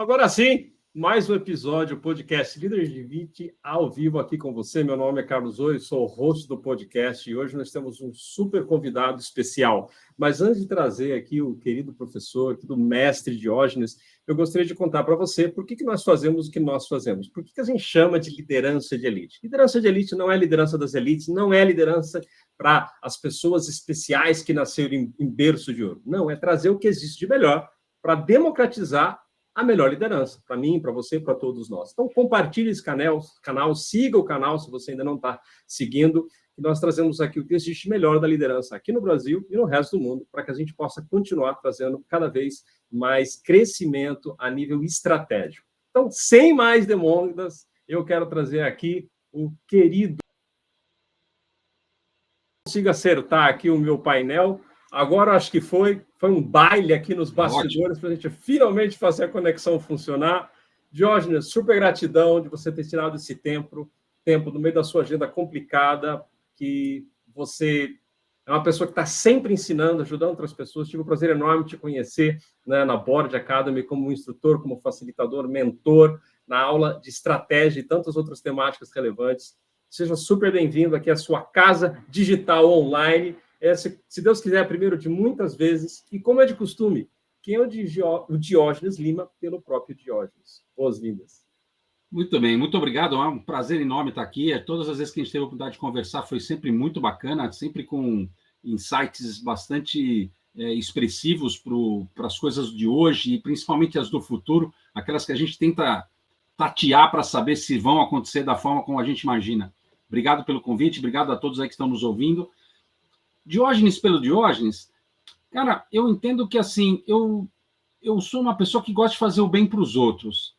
Agora sim, mais um episódio, podcast Líderes de 20, ao vivo aqui com você. Meu nome é Carlos Oi, sou o host do podcast e hoje nós temos um super convidado especial. Mas antes de trazer aqui o querido professor, aqui do mestre Diógenes, eu gostaria de contar para você por que nós fazemos o que nós fazemos. Por que a gente chama de liderança de elite? Liderança de elite não é liderança das elites, não é liderança para as pessoas especiais que nasceram em berço de ouro. Não, é trazer o que existe de melhor para democratizar a melhor liderança, para mim, para você, para todos nós. Então, compartilhe esse canal, siga o canal se você ainda não está seguindo, e nós trazemos aqui o que existe melhor da liderança aqui no Brasil e no resto do mundo, para que a gente possa continuar trazendo cada vez mais crescimento a nível estratégico. Então, sem mais demoras, eu quero trazer aqui o querido... Consigo acertar aqui o meu painel. Agora, acho que foi um baile aqui nos bastidores para a gente finalmente fazer a conexão funcionar. Diógenes, super gratidão de você ter tirado esse tempo no meio da sua agenda complicada, que você é uma pessoa que está sempre ensinando, ajudando outras pessoas. Tive um prazer enorme te conhecer, né, na Board Academy como instrutor, como facilitador, mentor, na aula de estratégia e tantas outras temáticas relevantes. Seja super bem-vindo aqui à sua casa digital online. Se Deus quiser, primeiro de muitas vezes. E como é de costume, quem é o Diógenes Lima, pelo próprio Diógenes. Boas-vindas. Muito bem, muito obrigado. É um prazer enorme estar aqui. Todas as vezes que a gente teve a oportunidade de conversar foi sempre muito bacana, sempre com insights bastante expressivos para as coisas de hoje e principalmente as do futuro, aquelas que a gente tenta tatear para saber se vão acontecer da forma como a gente imagina. Obrigado pelo convite, obrigado a todos aí que estão nos ouvindo. Diógenes pelo Diógenes, cara, eu entendo que, assim, eu sou uma pessoa que gosta de fazer o bem para os outros.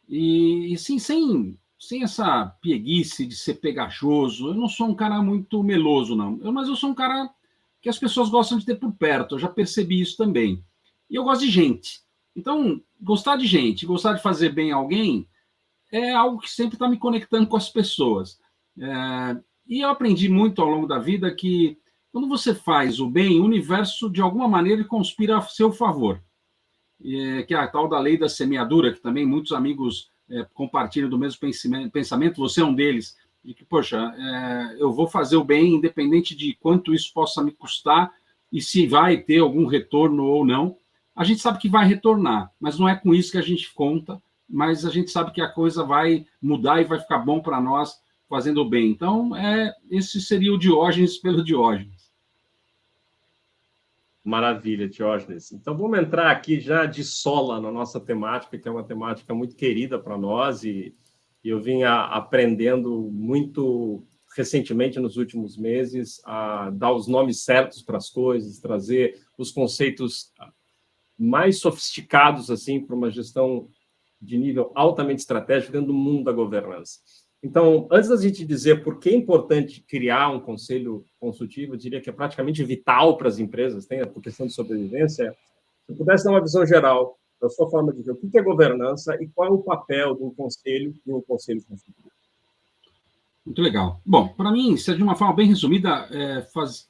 E sim, sem essa pieguice de ser pegajoso. Eu não sou um cara muito meloso, não. Mas eu sou um cara que as pessoas gostam de ter por perto. Eu já percebi isso também. E eu gosto de gente. Então, gostar de gente, gostar de fazer bem a alguém é algo que sempre está me conectando com as pessoas. E eu aprendi muito ao longo da vida que quando você faz o bem, o universo, de alguma maneira, ele conspira a seu favor. Que é a tal da lei da semeadura, que também muitos amigos compartilham do mesmo pensamento, você é um deles, de que, poxa, eu vou fazer o bem independente de quanto isso possa me custar e se vai ter algum retorno ou não. A gente sabe que vai retornar, mas não é com isso que a gente conta, mas a gente sabe que a coisa vai mudar e vai ficar bom para nós fazendo o bem. Então, esse seria o Diógenes pelo Diógenes. Maravilha, Diógenes. Então, vamos entrar aqui já de sola na nossa temática, que é uma temática muito querida para nós e eu vim aprendendo muito recentemente, nos últimos meses, a dar os nomes certos para as coisas, trazer os conceitos mais sofisticados assim para uma gestão de nível altamente estratégico dentro do mundo da governança. Então, antes da gente dizer por que é importante criar um conselho consultivo, eu diria que é praticamente vital para as empresas, tem a questão de sobrevivência. Se eu pudesse dar uma visão geral da sua forma de ver o que é governança e qual é o papel de um conselho consultivo. Muito legal. Bom, para mim, de uma forma bem resumida,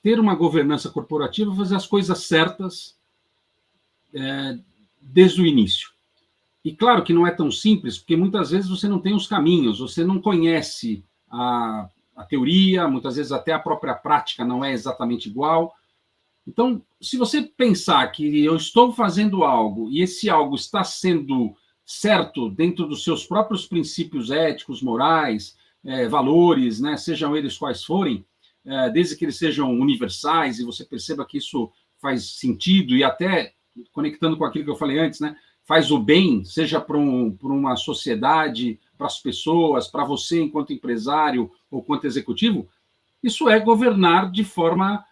ter uma governança corporativa, fazer as coisas certas desde o início. E claro que não é tão simples, porque muitas vezes você não tem os caminhos, você não conhece a teoria, muitas vezes até a própria prática não é exatamente igual. Então, se você pensar que eu estou fazendo algo e esse algo está sendo certo dentro dos seus próprios princípios éticos, morais, valores, né, sejam eles quais forem, desde que eles sejam universais e você perceba que isso faz sentido e até, conectando com aquilo que eu falei antes, né, faz o bem, seja para uma sociedade, para as pessoas, para você enquanto empresário ou enquanto executivo, isso é governar de forma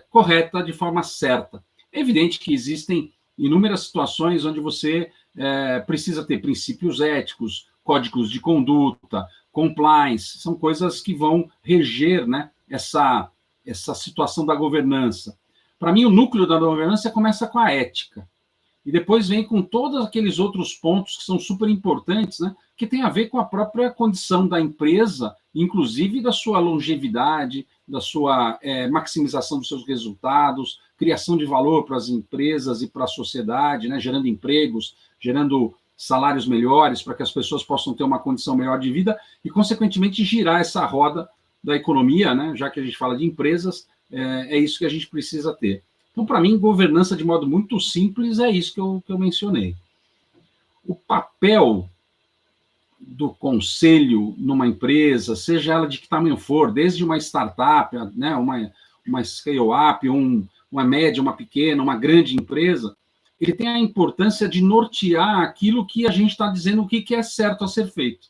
correta, de forma certa. É evidente que existem inúmeras situações onde você precisa ter princípios éticos, códigos de conduta, compliance, são coisas que vão reger, né, essa situação da governança. Para mim, o núcleo da governança começa com a ética. E depois vem com todos aqueles outros pontos que são super importantes, né, que tem a ver com a própria condição da empresa, inclusive da sua longevidade, da sua maximização dos seus resultados, criação de valor para as empresas e para a sociedade, né, gerando empregos, gerando salários melhores, para que as pessoas possam ter uma condição melhor de vida e, consequentemente, girar essa roda da economia, né? Já que a gente fala de empresas, é isso que a gente precisa ter. Então, para mim, governança de modo muito simples é isso que eu mencionei. O papel do conselho numa empresa, seja ela de que tamanho for, desde uma startup, né, uma scale-up, uma média, uma pequena, uma grande empresa, ele tem a importância de nortear aquilo que a gente está dizendo, o que é certo a ser feito.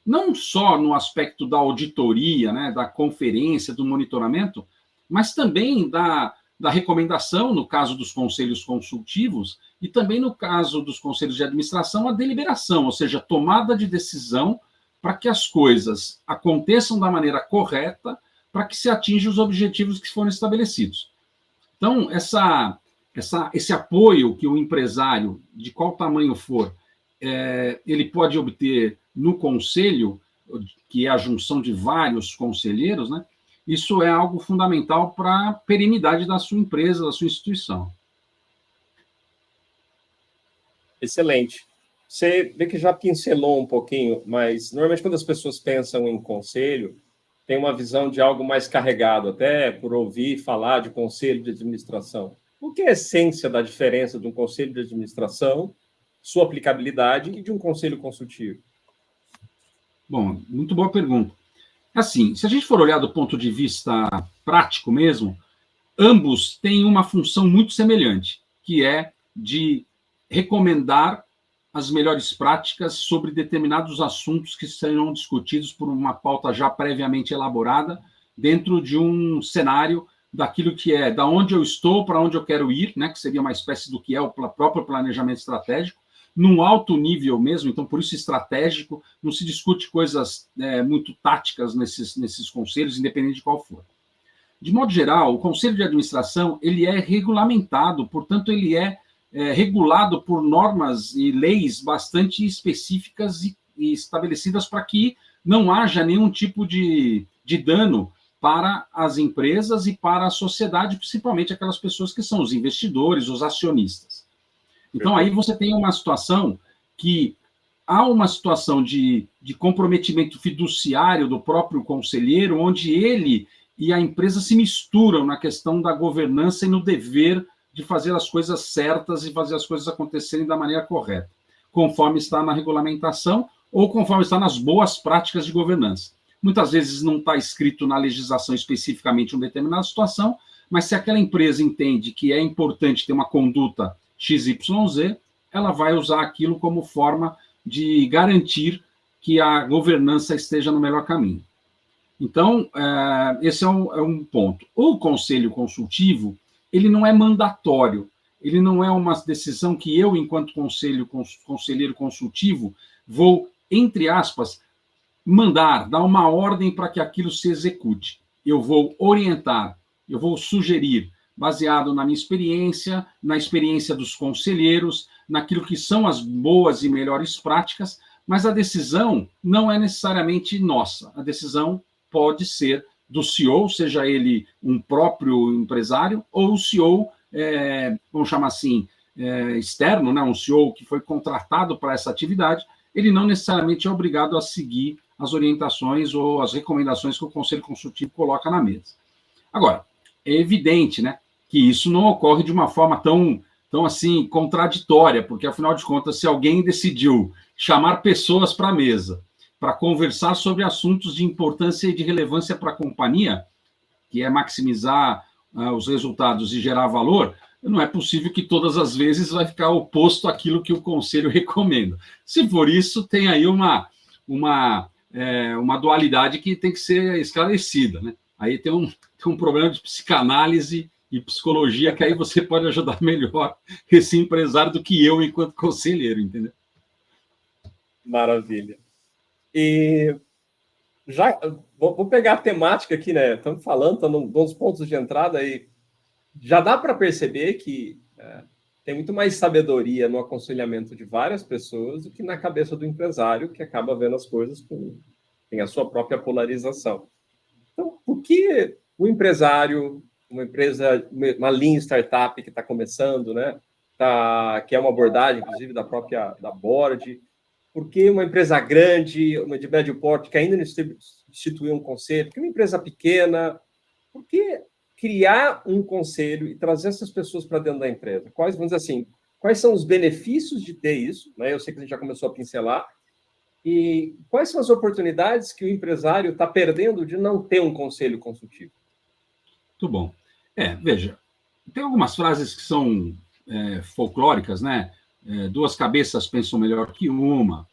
Não só no aspecto da auditoria, né, da conferência, do monitoramento, mas também da recomendação, no caso dos conselhos consultivos, e também no caso dos conselhos de administração, a deliberação, ou seja, a tomada de decisão para que as coisas aconteçam da maneira correta, para que se atinjam os objetivos que foram estabelecidos. Então, esse apoio que o empresário, de qual tamanho for, ele pode obter no conselho, que é a junção de vários conselheiros, né? Isso é algo fundamental para a perenidade da sua empresa, da sua instituição. Excelente. Você vê que já pincelou um pouquinho, mas normalmente quando as pessoas pensam em conselho, tem uma visão de algo mais carregado, até por ouvir falar de conselho de administração. O que é a essência da diferença de um conselho de administração, sua aplicabilidade, e de um conselho consultivo? Bom, muito boa pergunta. Assim, se a gente for olhar do ponto de vista prático mesmo, ambos têm uma função muito semelhante, que é de recomendar as melhores práticas sobre determinados assuntos que serão discutidos por uma pauta já previamente elaborada dentro de um cenário daquilo que é da onde eu estou, para onde eu quero ir, né, que seria uma espécie do que é o próprio planejamento estratégico, num alto nível mesmo, então por isso estratégico, não se discute coisas muito táticas nesses conselhos, independente de qual for. De modo geral, o conselho de administração ele é regulamentado, portanto ele é regulado por normas e leis bastante específicas e estabelecidas para que não haja nenhum tipo de dano para as empresas e para a sociedade, principalmente aquelas pessoas que são os investidores, os acionistas. Então, aí você tem uma situação que há uma situação de comprometimento fiduciário do próprio conselheiro, onde ele e a empresa se misturam na questão da governança e no dever de fazer as coisas certas e fazer as coisas acontecerem da maneira correta, conforme está na regulamentação ou conforme está nas boas práticas de governança. Muitas vezes não está escrito na legislação especificamente uma determinada situação, mas se aquela empresa entende que é importante ter uma conduta XYZ, ela vai usar aquilo como forma de garantir que a governança esteja no melhor caminho. Então, esse é um ponto. O conselho consultivo, ele não é mandatório, ele não é uma decisão que eu, enquanto conselheiro consultivo, vou, entre aspas, mandar, dar uma ordem para que aquilo se execute. Eu vou orientar, eu vou sugerir, baseado na minha experiência, na experiência dos conselheiros, naquilo que são as boas e melhores práticas, mas a decisão não é necessariamente nossa. A decisão pode ser do CEO, seja ele um próprio empresário, ou o CEO, vamos chamar assim, externo, né? Um CEO que foi contratado para essa atividade, ele não necessariamente é obrigado a seguir as orientações ou as recomendações que o Conselho Consultivo coloca na mesa. Agora, é evidente, né, que isso não ocorre de uma forma tão assim, contraditória, porque, afinal de contas, se alguém decidiu chamar pessoas para a mesa para conversar sobre assuntos de importância e de relevância para a companhia, que é maximizar os resultados e gerar valor, não é possível que todas as vezes vai ficar oposto àquilo que o conselho recomenda. Se for isso, tem aí uma dualidade que tem que ser esclarecida, né? Aí tem um problema de psicanálise e psicologia que aí você pode ajudar melhor esse empresário do que eu enquanto conselheiro, entendeu? Maravilha. E já vou pegar a temática aqui, né? Estamos falando, estamos nos pontos de entrada aí. Já dá para perceber que tem muito mais sabedoria no aconselhamento de várias pessoas do que na cabeça do empresário, que acaba vendo as coisas tem a sua própria polarização. Então, por que o empresário, uma empresa, uma lean startup que está começando, né? que é uma abordagem, inclusive, da board. Por que uma empresa grande, uma de médio porte, que ainda não instituiu um conselho? Por que uma empresa pequena? Por que criar um conselho e trazer essas pessoas para dentro da empresa? Vamos dizer assim, quais são os benefícios de ter isso? Né? Eu sei que a gente já começou a pincelar. E quais são as oportunidades que o empresário está perdendo de não ter um conselho consultivo? Muito bom. Veja, tem algumas frases que são folclóricas, né? Duas cabeças pensam melhor que uma.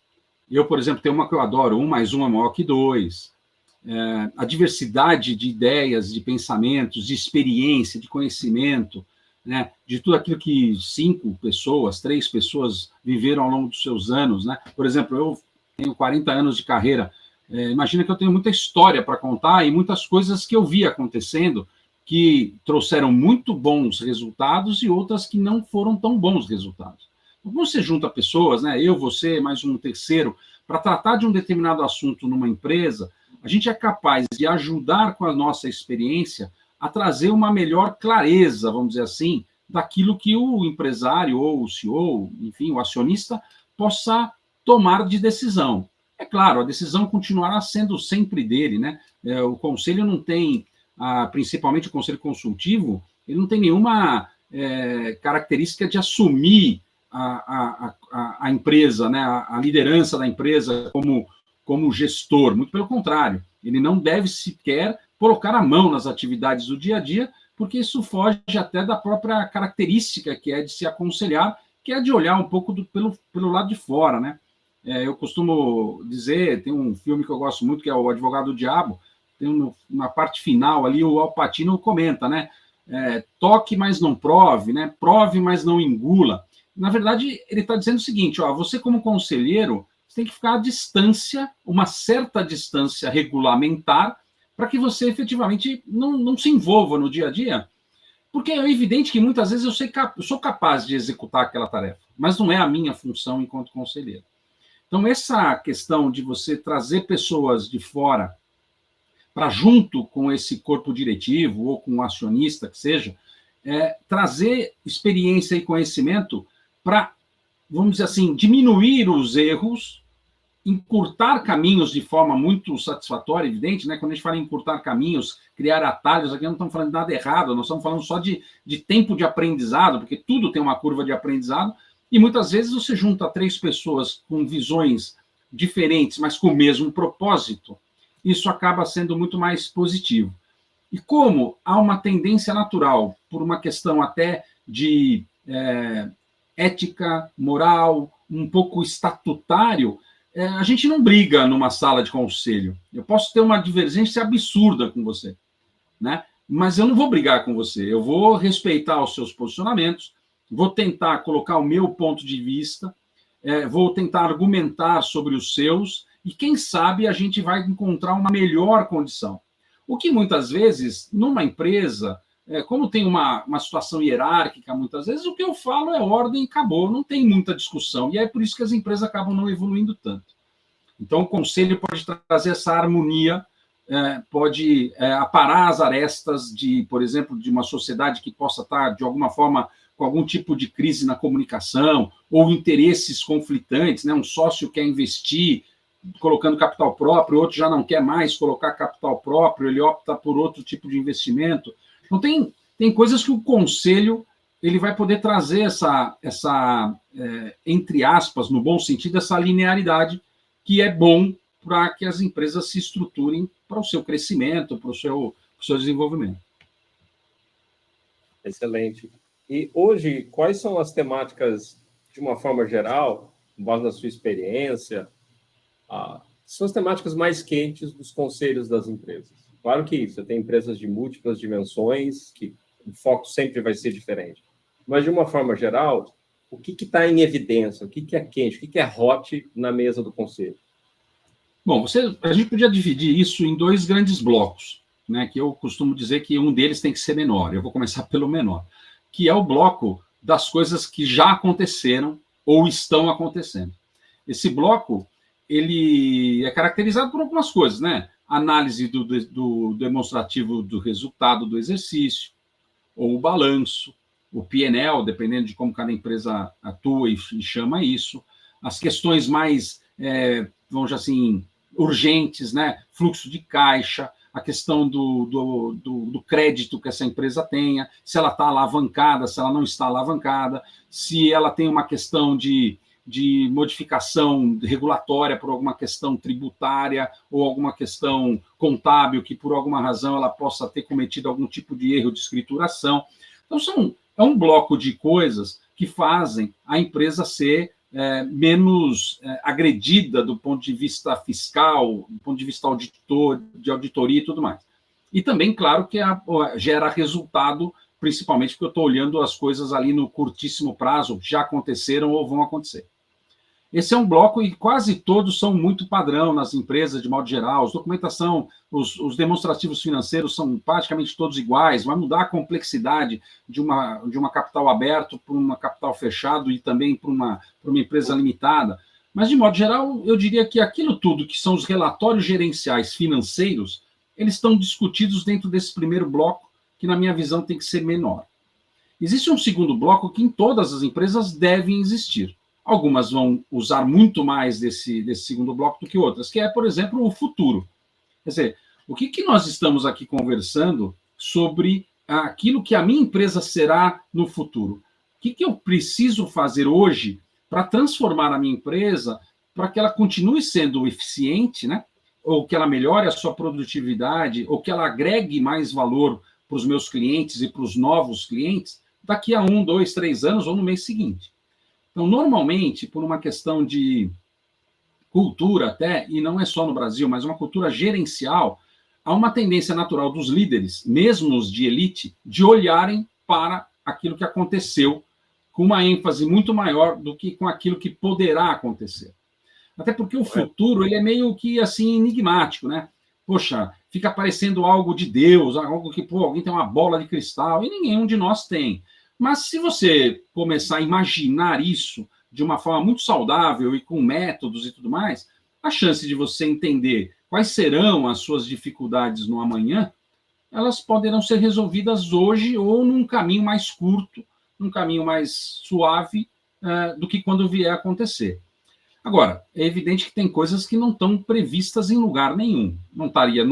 Eu, por exemplo, tenho uma que eu adoro: 1 mais 1 é maior que 2. A diversidade de ideias, de pensamentos, de experiência, de conhecimento, né? De tudo aquilo que 5 pessoas, 3 pessoas viveram ao longo dos seus anos, né? Por exemplo, eu tenho 40 anos de carreira. Imagina que eu tenho muita história para contar e muitas coisas que eu vi acontecendo que trouxeram muito bons resultados e outras que não foram tão bons resultados. Então, quando você junta pessoas, né, eu, você, mais um terceiro, para tratar de um determinado assunto numa empresa, a gente é capaz de ajudar com a nossa experiência a trazer uma melhor clareza, vamos dizer assim, daquilo que o empresário ou o CEO, enfim, o acionista, possa tomar de decisão. É claro, a decisão continuará sendo sempre dele, né? O conselho não tem, principalmente o conselho consultivo, ele não tem nenhuma característica de assumir a empresa, né? A liderança da empresa como gestor, muito pelo contrário, ele não deve sequer colocar a mão nas atividades do dia a dia, porque isso foge até da própria característica que é de se aconselhar, que é de olhar um pouco pelo lado de fora, né? Eu costumo dizer, tem um filme que eu gosto muito, que é O Advogado do Diabo, tem na parte final ali, o Al Pacino comenta, né? Toque, mas não prove, né? Prove, mas não engula. Na verdade, ele está dizendo o seguinte: você como conselheiro, você tem que ficar à distância, uma certa distância regulamentar, para que você efetivamente não se envolva no dia a dia, porque é evidente que muitas vezes eu sou capaz de executar aquela tarefa, mas não é a minha função enquanto conselheiro. Então, essa questão de você trazer pessoas de fora para junto com esse corpo diretivo ou com o acionista, que seja, trazer experiência e conhecimento para, vamos dizer assim, diminuir os erros, encurtar caminhos de forma muito satisfatória, evidente, né? Quando a gente fala em encurtar caminhos, criar atalhos, aqui não estamos falando de nada errado, nós estamos falando só de tempo de aprendizado, porque tudo tem uma curva de aprendizado, e muitas vezes você junta 3 pessoas com visões diferentes, mas com o mesmo propósito, isso acaba sendo muito mais positivo. E como há uma tendência natural, por uma questão até de ética, moral, um pouco estatutário, a gente não briga numa sala de conselho. Eu posso ter uma divergência absurda com você, né? Mas eu não vou brigar com você. Eu vou respeitar os seus posicionamentos, vou tentar colocar o meu ponto de vista, vou tentar argumentar sobre os seus, e quem sabe a gente vai encontrar uma melhor condição. O que muitas vezes, numa empresa, como tem uma situação hierárquica, muitas vezes, o que eu falo é ordem e acabou, não tem muita discussão. E é por isso que as empresas acabam não evoluindo tanto. Então, o conselho pode trazer essa harmonia, pode aparar as arestas por exemplo, de uma sociedade que possa estar, de alguma forma, com algum tipo de crise na comunicação, ou interesses conflitantes, né? Um sócio quer investir colocando capital próprio, outro já não quer mais colocar capital próprio, ele opta por outro tipo de investimento. Então, tem coisas que o conselho ele vai poder trazer essa entre aspas, no bom sentido, essa linearidade, que é bom para que as empresas se estruturem para o seu crescimento, para o seu desenvolvimento. Excelente. E hoje, quais são as temáticas, de uma forma geral, com base na sua experiência, são as temáticas mais quentes dos conselhos das empresas? Claro que você tem empresas de múltiplas dimensões, que o foco sempre vai ser diferente. Mas, de uma forma geral, o que está em evidência? O que é quente? O que é hot na mesa do conselho? Bom, a gente podia dividir isso em 2 grandes blocos, né, que eu costumo dizer que um deles tem que ser menor. Eu vou começar pelo menor, que é o bloco das coisas que já aconteceram ou estão acontecendo. Esse bloco ele é caracterizado por algumas coisas, né? Análise do demonstrativo do resultado do exercício, ou o balanço, o P&L, dependendo de como cada empresa atua e chama isso, as questões mais, vamos dizer assim, urgentes, né? Fluxo de caixa, a questão do crédito que essa empresa tenha, se ela está alavancada, se ela não está alavancada, se ela tem uma questão de modificação regulatória por alguma questão tributária ou alguma questão contábil que, por alguma razão, ela possa ter cometido algum tipo de erro de escrituração. Então, é um bloco de coisas que fazem a empresa ser menos agredida do ponto de vista fiscal, do ponto de vista de auditoria e tudo mais. E também, claro, que gera resultado, principalmente porque eu estou olhando as coisas ali no curtíssimo prazo, já aconteceram ou vão acontecer. Esse é um bloco e quase todos são muito padrão nas empresas, de modo geral. As documentação, os demonstrativos financeiros são praticamente todos iguais. Vai mudar a complexidade de uma capital aberto para uma capital fechado e também para uma empresa limitada. Mas, de modo geral, eu diria que aquilo tudo que são os relatórios gerenciais financeiros, eles estão discutidos dentro desse primeiro bloco, que, na minha visão, tem que ser menor. Existe um segundo bloco que em todas as empresas devem existir. Algumas vão usar muito mais desse segundo bloco do que outras, que é, por exemplo, o futuro. Quer dizer, o que nós estamos aqui conversando sobre aquilo que a minha empresa será no futuro? O que eu preciso fazer hoje para transformar a minha empresa para que ela continue sendo eficiente, né? Ou que ela melhore a sua produtividade, ou que ela agregue mais valor para os meus clientes e para os novos clientes daqui a 1, 2, 3 anos ou no mês seguinte. Então, normalmente, por uma questão de cultura até, e não é só no Brasil, mas uma cultura gerencial, há uma tendência natural dos líderes, mesmo os de elite, de olharem para aquilo que aconteceu com uma ênfase muito maior do que com aquilo que poderá acontecer. Até porque o futuro ele é meio que assim enigmático, né? Poxa, fica parecendo algo de Deus, algo que alguém tem uma bola de cristal, e nenhum de nós tem. Mas se você começar a imaginar isso de uma forma muito saudável e com métodos e tudo mais, a chance de você entender quais serão as suas dificuldades no amanhã, elas poderão ser resolvidas hoje ou num caminho mais curto, num caminho mais suave do que quando vier a acontecer. Agora, é evidente que tem coisas que não estão previstas em lugar nenhum. Não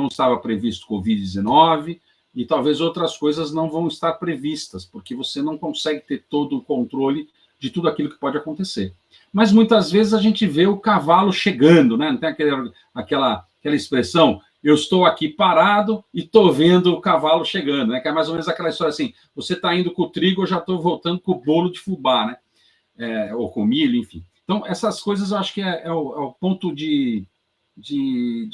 estava previsto Covid-19, e talvez outras coisas não vão estar previstas, porque você não consegue ter todo o controle de tudo aquilo que pode acontecer. Mas muitas vezes a gente vê o cavalo chegando, né? Não tem aquela expressão, eu estou aqui parado e estou vendo o cavalo chegando, né? Que é mais ou menos aquela história assim, você está indo com o trigo, eu já estou voltando com o bolo de fubá, né? Ou com milho, enfim. Então, essas coisas eu acho que é o ponto de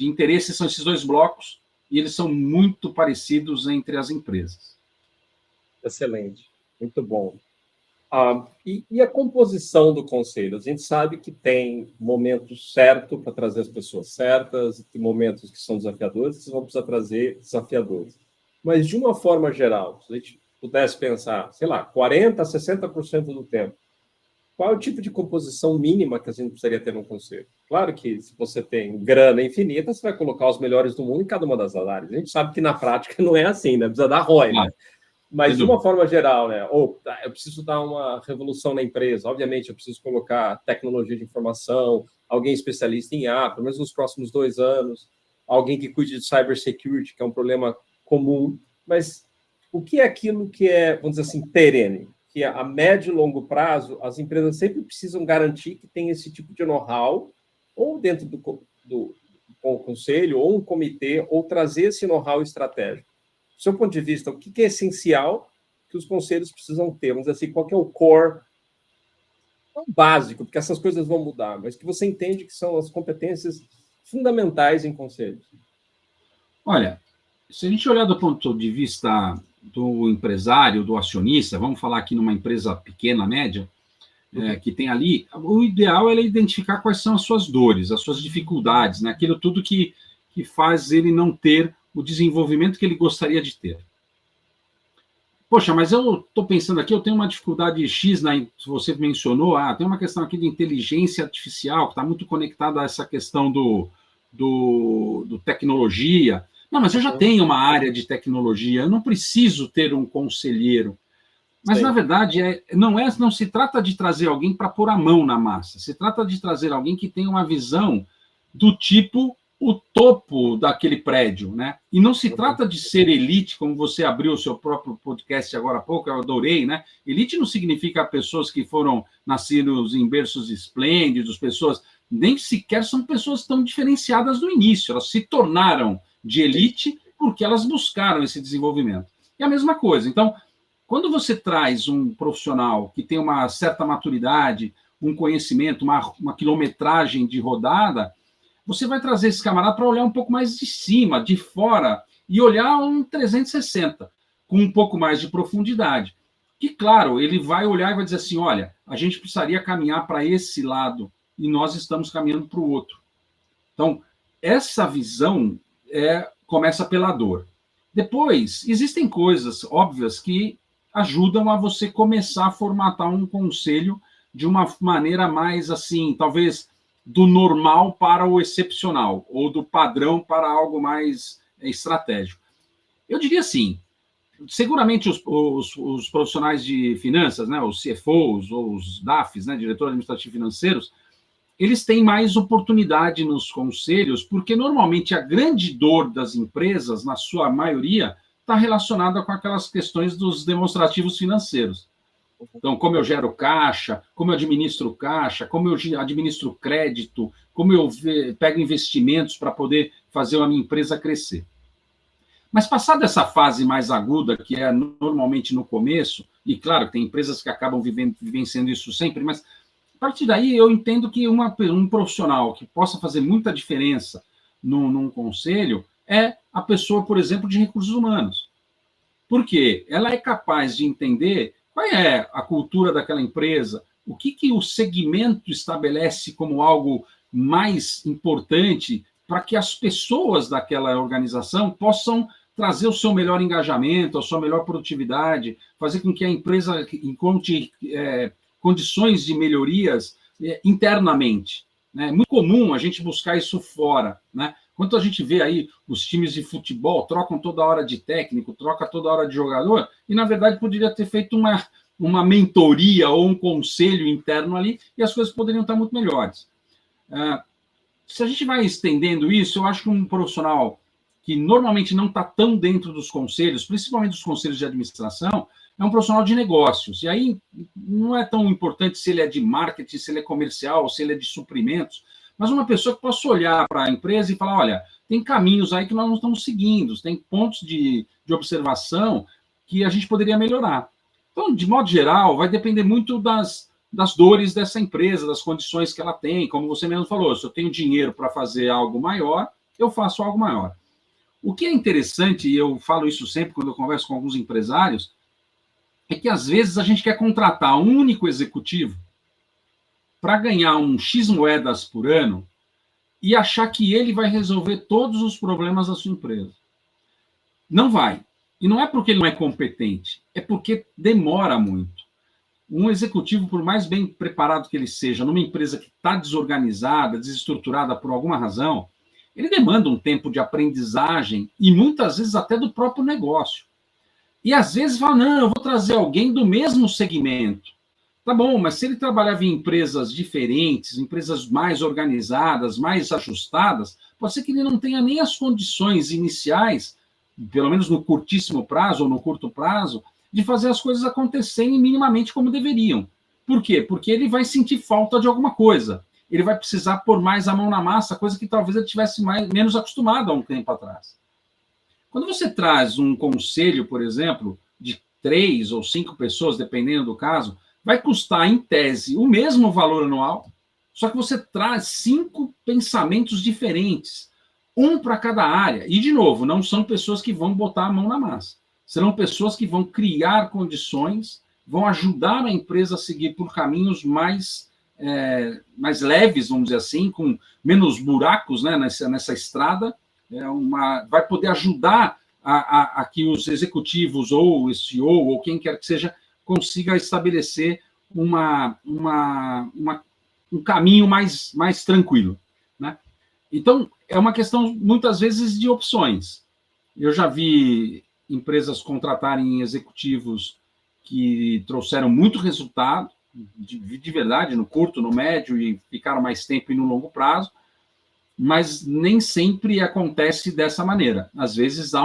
interesse, são esses dois blocos, e eles são muito parecidos entre as empresas. Excelente, muito bom. E a composição do conselho? A gente sabe que tem momentos certos para trazer as pessoas certas, tem momentos que são desafiadores, vocês vão precisar trazer desafiadores. Mas, de uma forma geral, se a gente pudesse pensar, sei lá, 40% a 60% do tempo, qual é o tipo de composição mínima que a gente precisaria ter no conselho? Claro que, se você tem grana infinita, você vai colocar os melhores do mundo em cada uma das áreas. A gente sabe que, na prática, não é assim, né? Precisa dar ROI, né? Mas, de uma forma geral, né? Eu preciso dar uma revolução na empresa. Obviamente, eu preciso colocar tecnologia de informação, alguém especialista em IA, pelo menos nos próximos 2 anos, alguém que cuide de cybersecurity, que é um problema comum. Mas o que é aquilo que é, vamos dizer assim, perene? Que a médio e longo prazo, as empresas sempre precisam garantir que tem esse tipo de know-how, ou dentro do conselho, ou um comitê, ou trazer esse know-how estratégico. Do seu ponto de vista, o que é essencial que os conselhos precisam ter? Vamos dizer assim, qual que é o core, não básico, porque essas coisas vão mudar, mas que você entende que são as competências fundamentais em conselhos? Olha, se a gente olhar do ponto de vista do empresário, do acionista, vamos falar aqui numa empresa pequena, média, que tem ali, o ideal é identificar quais são as suas dores, as suas dificuldades, né? Aquilo tudo que faz ele não ter o desenvolvimento que ele gostaria de ter. Poxa, mas eu estou pensando aqui, eu tenho uma dificuldade X, você mencionou, tem uma questão aqui de inteligência artificial, que está muito conectada a essa questão do tecnologia. Não, mas eu já tenho uma área de tecnologia, eu não preciso ter um conselheiro. Mas, Sim. na verdade, não se trata de trazer alguém para pôr a mão na massa. Se trata de trazer alguém que tenha uma visão do tipo o topo daquele prédio, né? E não se trata de ser elite, como você abriu o seu próprio podcast agora há pouco, eu adorei, né? Elite não significa pessoas que foram nascidos em berços esplêndidos, pessoas... Nem sequer são pessoas tão diferenciadas no início. Elas se tornaram de elite porque elas buscaram esse desenvolvimento. E a mesma coisa. Então, quando você traz um profissional que tem uma certa maturidade, um conhecimento, uma quilometragem de rodada, você vai trazer esse camarada para olhar um pouco mais de cima, de fora, e olhar um 360, com um pouco mais de profundidade. Que, claro, ele vai olhar e vai dizer assim, olha, a gente precisaria caminhar para esse lado, e nós estamos caminhando para o outro. Então, essa visão começa pela dor. Depois, existem coisas óbvias que ajudam a você começar a formatar um conselho de uma maneira mais, assim, talvez do normal para o excepcional, ou do padrão para algo mais estratégico. Eu diria assim, seguramente os profissionais de finanças, né, os CFOs ou os DAFs, né, diretores administrativos financeiros, eles têm mais oportunidade nos conselhos, porque normalmente a grande dor das empresas, na sua maioria, está relacionada com aquelas questões dos demonstrativos financeiros. Então, como eu gero caixa, como eu administro caixa, como eu administro crédito, como eu pego investimentos para poder fazer a minha empresa crescer. Mas passada essa fase mais aguda, que é normalmente no começo, e claro, tem empresas que acabam vivenciando isso sempre, mas a partir daí, eu entendo que um profissional que possa fazer muita diferença num conselho é a pessoa, por exemplo, de recursos humanos. Por quê? Ela é capaz de entender qual é a cultura daquela empresa, o que o segmento estabelece como algo mais importante para que as pessoas daquela organização possam trazer o seu melhor engajamento, a sua melhor produtividade, fazer com que a empresa encontre condições de melhorias internamente. Né? É muito comum a gente buscar isso fora. Né? Quando a gente vê aí os times de futebol trocam toda hora de técnico, troca toda hora de jogador, e, na verdade, poderia ter feito uma mentoria ou um conselho interno ali, e as coisas poderiam estar muito melhores. Se a gente vai estendendo isso, eu acho que um profissional que normalmente não está tão dentro dos conselhos, principalmente dos conselhos de administração, é um profissional de negócios. E aí não é tão importante se ele é de marketing, se ele é comercial, se ele é de suprimentos, mas uma pessoa que possa olhar para a empresa e falar, olha, tem caminhos aí que nós não estamos seguindo, tem pontos de observação que a gente poderia melhorar. Então, de modo geral, vai depender muito das dores dessa empresa, das condições que ela tem. Como você mesmo falou, se eu tenho dinheiro para fazer algo maior, eu faço algo maior. O que é interessante, e eu falo isso sempre quando eu converso com alguns empresários, é que, às vezes, a gente quer contratar um único executivo para ganhar um X moedas por ano e achar que ele vai resolver todos os problemas da sua empresa. Não vai. E não é porque ele não é competente, é porque demora muito. Um executivo, por mais bem preparado que ele seja, numa empresa que está desorganizada, desestruturada por alguma razão, ele demanda um tempo de aprendizagem e, muitas vezes, até do próprio negócio. E, às vezes, fala, não, eu vou trazer alguém do mesmo segmento. Tá bom, mas se ele trabalhava em empresas diferentes, empresas mais organizadas, mais ajustadas, pode ser que ele não tenha nem as condições iniciais, pelo menos no curtíssimo prazo ou no curto prazo, de fazer as coisas acontecerem minimamente como deveriam. Por quê? Porque ele vai sentir falta de alguma coisa. Ele vai precisar pôr mais a mão na massa, coisa que talvez ele tivesse menos acostumado há um tempo atrás. Quando você traz um conselho, por exemplo, de 3 ou 5 pessoas, dependendo do caso, vai custar, em tese, o mesmo valor anual, só que você traz 5 pensamentos diferentes, um para cada área. E, de novo, não são pessoas que vão botar a mão na massa. Serão pessoas que vão criar condições, vão ajudar a empresa a seguir por caminhos mais leves, vamos dizer assim, com menos buracos, né, nessa estrada. Vai poder ajudar a que os executivos ou o CEO ou quem quer que seja consiga estabelecer um caminho mais tranquilo. Né? Então, é uma questão, muitas vezes, de opções. Eu já vi empresas contratarem executivos que trouxeram muito resultado, de verdade, no curto, no médio, e ficaram mais tempo e no longo prazo, mas nem sempre acontece dessa maneira. Às vezes há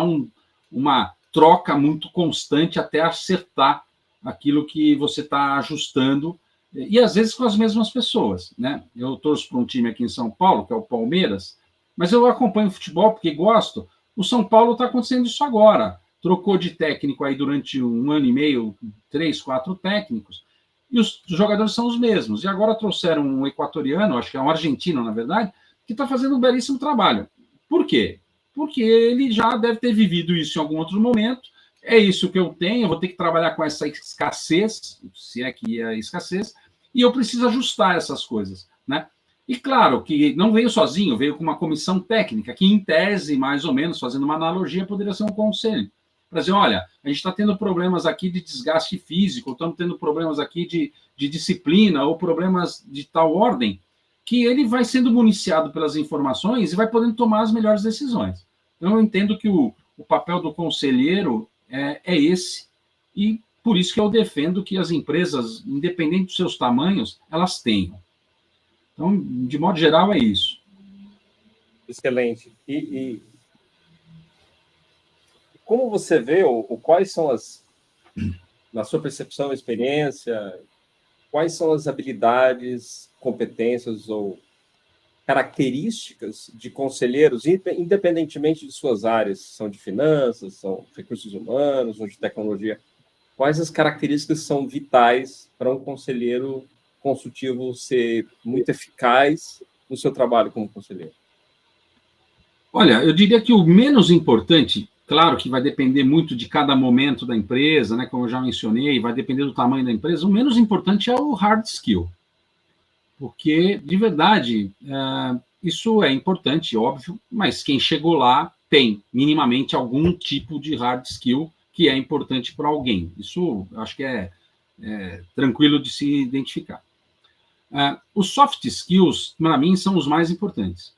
uma troca muito constante até acertar aquilo que você está ajustando, e às vezes com as mesmas pessoas, né? Eu torço para um time aqui em São Paulo, que é o Palmeiras, mas eu acompanho futebol porque gosto. O São Paulo está acontecendo isso agora. Trocou de técnico aí durante 1 ano e meio, 3, 4 técnicos, e os jogadores são os mesmos. E agora trouxeram um equatoriano, acho que é um argentino, na verdade, que está fazendo um belíssimo trabalho. Por quê? Porque ele já deve ter vivido isso em algum outro momento. É isso que eu tenho, eu vou ter que trabalhar com essa escassez, se é que é escassez, e eu preciso ajustar essas coisas, né? E claro que não veio sozinho, veio com uma comissão técnica, que em tese, mais ou menos, fazendo uma analogia, poderia ser um conselho. Para dizer, olha, a gente está tendo problemas aqui de desgaste físico, estamos tendo problemas aqui de disciplina, ou problemas de tal ordem, que ele vai sendo municiado pelas informações e vai podendo tomar as melhores decisões. Então, eu entendo que o papel do conselheiro é esse, e por isso que eu defendo que as empresas, independente dos seus tamanhos, elas tenham. Então, de modo geral, é isso. Excelente. E como você vê, quais são na sua percepção, experiência, quais são as habilidades, competências ou características de conselheiros, independentemente de suas áreas, são de finanças, são recursos humanos ou de tecnologia, quais as características são vitais para um conselheiro consultivo ser muito eficaz no seu trabalho como conselheiro? Olha, eu diria que o menos importante, claro que vai depender muito de cada momento da empresa, né? Como eu já mencionei, vai depender do tamanho da empresa. O menos importante é o hard skill, porque, de verdade, isso é importante, óbvio, mas quem chegou lá tem minimamente algum tipo de hard skill que é importante para alguém. Isso acho que é tranquilo de se identificar. Os soft skills, para mim, são os mais importantes,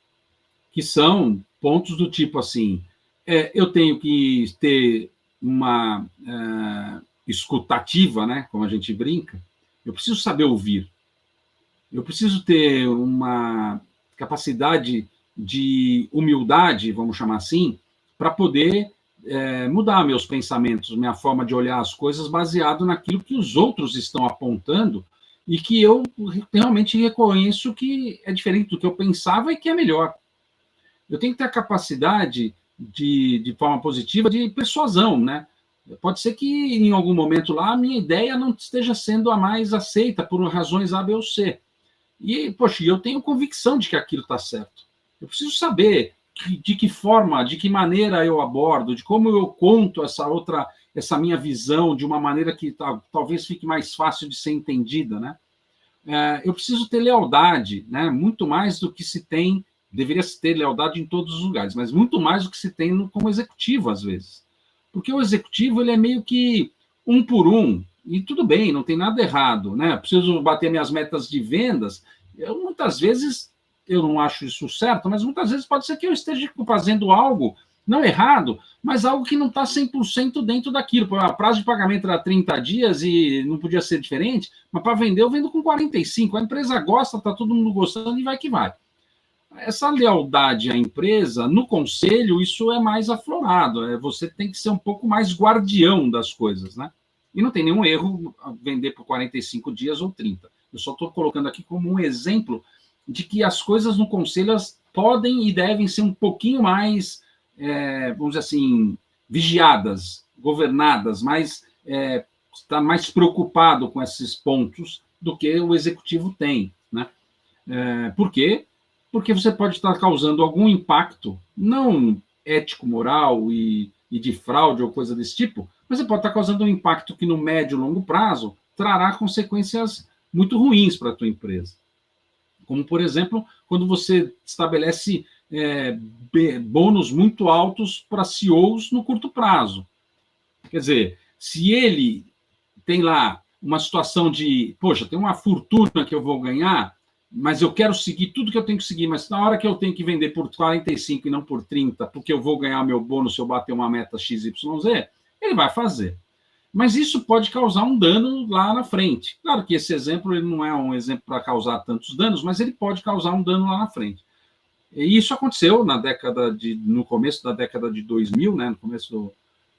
que são pontos do tipo assim, eu tenho que ter uma escutativa, né, como a gente brinca, eu preciso saber ouvir, eu preciso ter uma capacidade de humildade, vamos chamar assim, para poder mudar meus pensamentos, minha forma de olhar as coisas baseado naquilo que os outros estão apontando e que eu realmente reconheço que é diferente do que eu pensava e que é melhor. Eu tenho que ter a capacidade de forma positiva de persuasão, né? Pode ser que em algum momento lá a minha ideia não esteja sendo a mais aceita por razões A, B ou C. E, poxa, eu tenho convicção de que aquilo está certo. Eu preciso saber de que forma, de que maneira eu abordo, de como eu conto essa minha visão de uma maneira que talvez fique mais fácil de ser entendida, né? Eu preciso ter lealdade, né? Muito mais do que se tem, deveria se ter lealdade em todos os lugares, mas muito mais do que se tem como executivo, às vezes. Porque o executivo, ele é meio que um por um, e tudo bem, não tem nada errado, né? Eu preciso bater minhas metas de vendas. Muitas vezes, eu não acho isso certo, mas muitas vezes pode ser que eu esteja fazendo algo, não errado, mas algo que não está 100% dentro daquilo. O prazo de pagamento era 30 dias e não podia ser diferente, mas para vender eu vendo com 45. A empresa gosta, está todo mundo gostando e vai que vai. Essa lealdade à empresa, no conselho, isso é mais aflorado. Você tem que ser um pouco mais guardião das coisas, né? E não tem nenhum erro vender por 45 dias ou 30. Eu só estou colocando aqui como um exemplo de que as coisas no conselho elas podem e devem ser um pouquinho mais, vamos dizer assim, vigiadas, governadas, estar mais preocupado com esses pontos do que o executivo tem, né? Por quê? Porque você pode estar causando algum impacto, não ético, moral e de fraude ou coisa desse tipo, mas você pode estar causando um impacto que no médio e longo prazo trará consequências muito ruins para a tua empresa. Como, por exemplo, quando você estabelece bônus muito altos para CEOs no curto prazo. Quer dizer, se ele tem lá uma situação de, poxa, tem uma fortuna que eu vou ganhar, mas eu quero seguir tudo que eu tenho que seguir, mas na hora que eu tenho que vender por 45 e não por 30, porque eu vou ganhar meu bônus se eu bater uma meta XYZ, ele vai fazer. mas isso pode causar um dano lá na frente. Claro que esse exemplo ele não é um exemplo para causar tantos danos, mas ele pode causar um dano lá na frente. E isso aconteceu no começo da década de 2000, né, no começo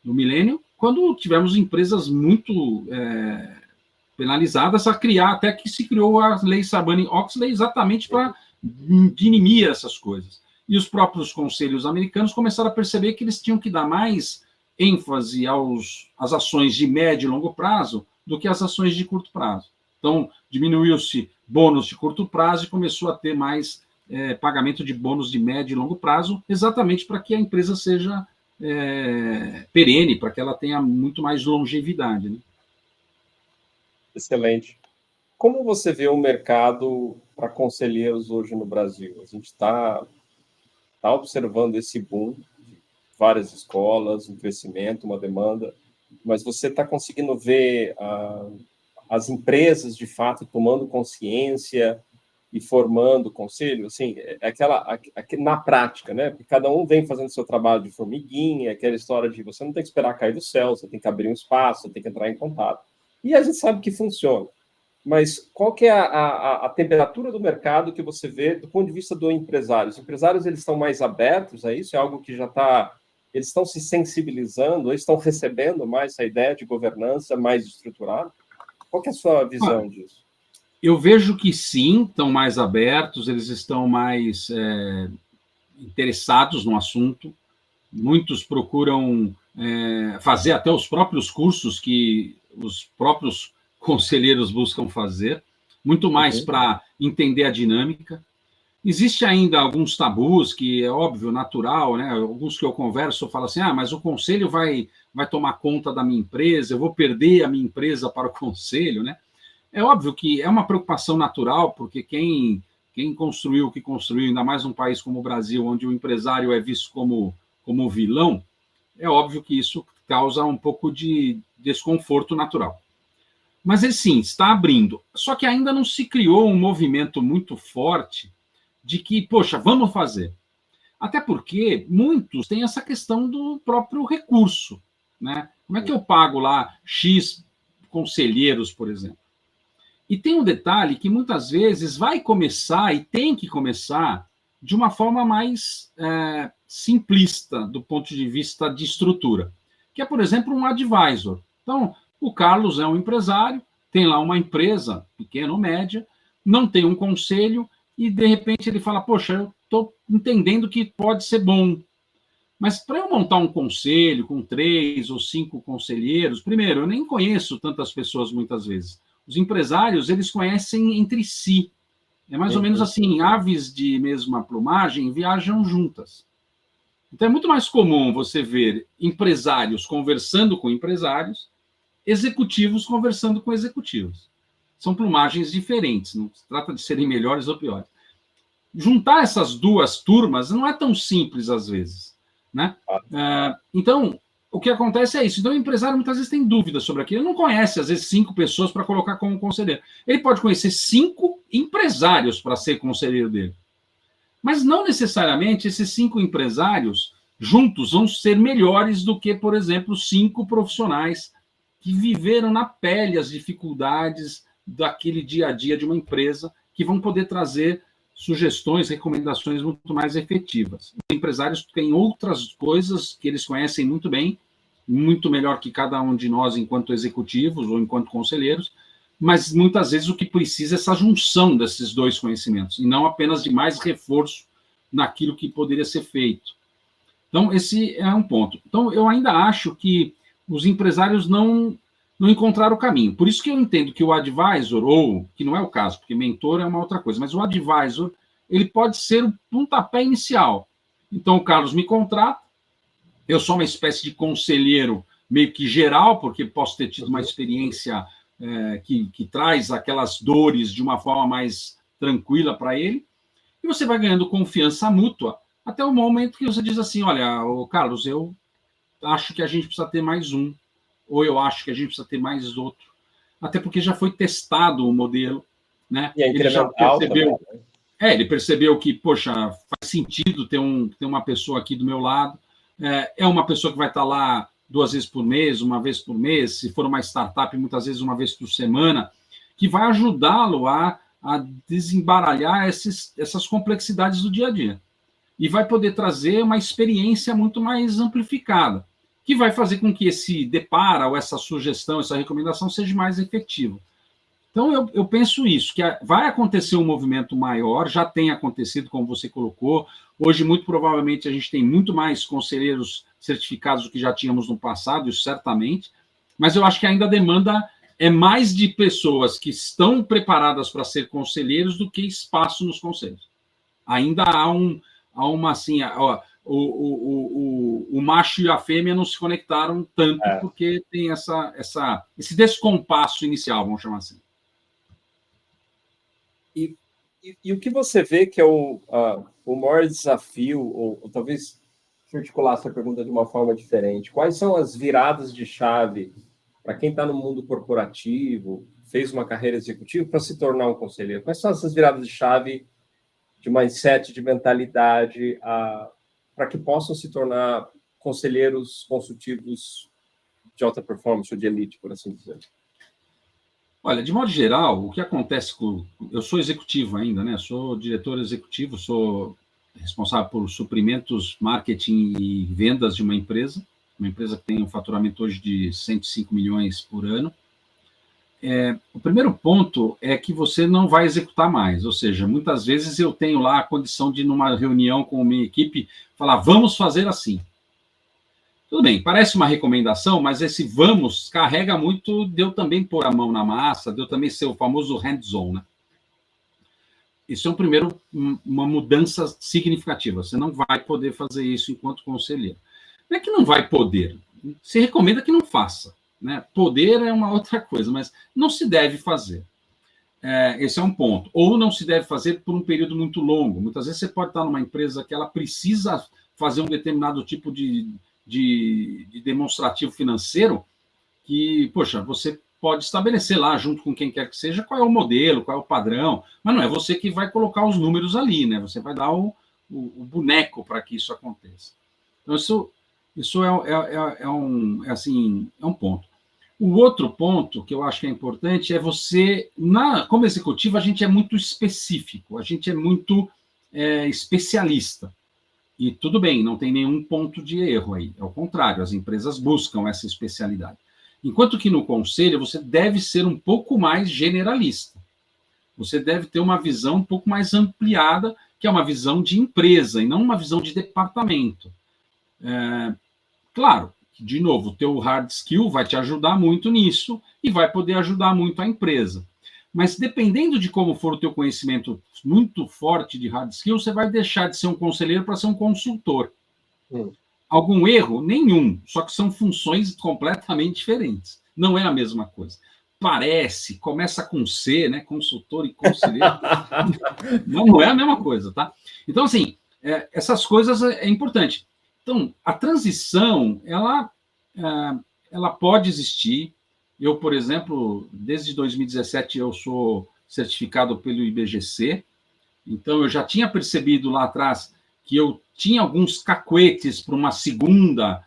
do milênio, quando tivemos empresas muito penalizadas a criar, até que se criou a lei Sarbanes-Oxley exatamente para dinimir essas coisas. E os próprios conselhos americanos começaram a perceber que eles tinham que dar mais ênfase às ações de médio e longo prazo do que às ações de curto prazo. Então, diminuiu-se bônus de curto prazo e começou a ter mais pagamento de bônus de médio e longo prazo, exatamente para que a empresa seja perene, para que ela tenha muito mais longevidade. Né? Excelente. Como você vê o mercado para conselheiros hoje no Brasil? A gente está observando esse boom de várias escolas, um crescimento, uma demanda, mas você está conseguindo ver as empresas, de fato, tomando consciência e formando conselho? Assim, na prática, né? Porque cada um vem fazendo seu trabalho de formiguinha, aquela história de você não tem que esperar cair do céu, você tem que abrir um espaço, você tem que entrar em contato. E a gente sabe que funciona. Mas qual que é a temperatura do mercado que você vê do ponto de vista do empresário? Os empresários eles estão mais abertos a isso? É algo que já está... Eles estão se sensibilizando, eles estão recebendo mais essa ideia de governança mais estruturada? Qual que é a sua visão disso? Eu vejo que sim, estão mais abertos, eles estão mais interessados no assunto. Muitos procuram fazer até os próprios cursos que os próprios conselheiros buscam fazer, muito mais para entender a dinâmica. Existe ainda alguns tabus, que é óbvio, natural, né? Alguns que eu converso, eu falo assim, mas o conselho vai tomar conta da minha empresa, eu vou perder a minha empresa para o conselho, né? É óbvio que é uma preocupação natural, porque quem construiu o que construiu, ainda mais num país como o Brasil, onde o empresário é visto como vilão, é óbvio que isso causa um pouco de desconforto natural. Mas, sim, está abrindo. Só que ainda não se criou um movimento muito forte de que, poxa, vamos fazer. Até porque muitos têm essa questão do próprio recurso. Né? Como é que eu pago lá X conselheiros, por exemplo? E tem um detalhe que muitas vezes vai começar e tem que começar de uma forma mais simplista do ponto de vista de estrutura, que é, por exemplo, um advisor. Então, o Carlos é um empresário, tem lá uma empresa, pequena ou média, não tem um conselho e, de repente, ele fala, poxa, eu estou entendendo que pode ser bom, mas para eu montar um conselho com 3 ou 5 conselheiros, primeiro, eu nem conheço tantas pessoas muitas vezes. Os empresários, eles conhecem entre si. É mais ou menos assim, aves de mesma plumagem viajam juntas. Então, é muito mais comum você ver empresários conversando com empresários, executivos conversando com executivos. São plumagens diferentes, não se trata de serem melhores ou piores. Juntar essas duas turmas não é tão simples, às vezes. Né? Então, o que acontece é isso. Então, o empresário muitas vezes tem dúvidas sobre aquilo. Ele não conhece, às vezes, 5 pessoas para colocar como conselheiro. Ele pode conhecer 5 empresários para ser conselheiro dele. Mas não necessariamente esses 5 empresários juntos vão ser melhores do que, por exemplo, 5 profissionais que viveram na pele as dificuldades daquele dia a dia de uma empresa, que vão poder trazer sugestões, recomendações muito mais efetivas. Os empresários têm outras coisas que eles conhecem muito bem, muito melhor que cada um de nós enquanto executivos ou enquanto conselheiros, mas muitas vezes o que precisa é essa junção desses dois conhecimentos, e não apenas de mais reforço naquilo que poderia ser feito. Então, esse é um ponto. Então, eu ainda acho que os empresários não encontraram o caminho. Por isso que eu entendo que o advisor, ou, que não é o caso, porque mentor é uma outra coisa, mas o advisor, ele pode ser o pontapé inicial. Então, o Carlos me contrata, eu sou uma espécie de conselheiro meio que geral, porque posso ter tido uma experiência que traz aquelas dores de uma forma mais tranquila para ele, e você vai ganhando confiança mútua, até o momento que você diz assim, olha, Carlos, eu acho que a gente precisa ter mais um, ou eu acho que a gente precisa ter mais outro, até porque já foi testado o modelo, né? E é ele já percebeu, também, né? Ele percebeu que, poxa, faz sentido ter uma pessoa aqui do meu lado, é uma pessoa que vai estar lá 2 vezes por mês, 1 vez por mês, se for uma startup, muitas vezes 1 vez por semana, que vai ajudá-lo a desembaralhar essas complexidades do dia a dia. E vai poder trazer uma experiência muito mais amplificada, que vai fazer com que esse depara, ou essa sugestão, essa recomendação seja mais efetiva. Então, eu penso isso, que vai acontecer um movimento maior, já tem acontecido, como você colocou. Hoje, muito provavelmente, a gente tem muito mais conselheiros certificados do que já tínhamos no passado, isso certamente, mas eu acho que ainda a demanda é mais de pessoas que estão preparadas para ser conselheiros do que espaço nos conselhos. Ainda há uma, assim, o macho e a fêmea não se conectaram tanto, porque tem esse descompasso inicial, vamos chamar assim. E o que você vê que é o maior desafio, ou talvez articular essa pergunta de uma forma diferente, quais são as viradas de chave para quem está no mundo corporativo, fez uma carreira executiva para se tornar um conselheiro? Quais são essas viradas de chave de mindset, de mentalidade, para que possam se tornar conselheiros consultivos de alta performance ou de elite, por assim dizer? Olha, de modo geral, o que acontece eu sou executivo ainda, né? Sou diretor executivo, sou responsável por suprimentos, marketing e vendas de uma empresa que tem um faturamento hoje de 105 milhões por ano. O primeiro ponto é que você não vai executar mais, ou seja, muitas vezes eu tenho lá a condição de, numa reunião com a minha equipe, falar, vamos fazer assim. Tudo bem, parece uma recomendação, mas esse vamos carrega muito de eu também pôr a mão na massa, de eu também ser o famoso hands-on, né? Isso é uma mudança significativa. Você não vai poder fazer isso enquanto conselheiro. Não é que não vai poder, se recomenda que não faça, né? Poder é uma outra coisa, mas não se deve fazer. Esse é um ponto. Ou não se deve fazer por um período muito longo. Muitas vezes você pode estar numa empresa que ela precisa fazer um determinado tipo de demonstrativo financeiro que, poxa, você pode estabelecer lá, junto com quem quer que seja, qual é o modelo, qual é o padrão, mas não é você que vai colocar os números ali, né? Você vai dar o boneco para que isso aconteça. Então, isso é um ponto. O outro ponto que eu acho que é importante é você, como executivo, a gente é muito específico, a gente é muito especialista. E tudo bem, não tem nenhum ponto de erro aí. Ao contrário, as empresas buscam essa especialidade. Enquanto que no conselho você deve ser um pouco mais generalista. Você deve ter uma visão um pouco mais ampliada, que é uma visão de empresa e não uma visão de departamento. Claro, de novo, o teu hard skill vai te ajudar muito nisso e vai poder ajudar muito a empresa. Mas dependendo de como for o teu conhecimento muito forte de hard skill, você vai deixar de ser um conselheiro para ser um consultor. Algum erro? Nenhum. Só que são funções completamente diferentes. Não é a mesma coisa. Parece, começa com C, né? Consultor e conselheiro. Não é a mesma coisa, tá? Então, assim, essas coisas é importante. Então, a transição, ela pode existir. Eu, por exemplo, desde 2017 eu sou certificado pelo IBGC, então eu já tinha percebido lá atrás que eu tinha alguns cacuetes para uma segunda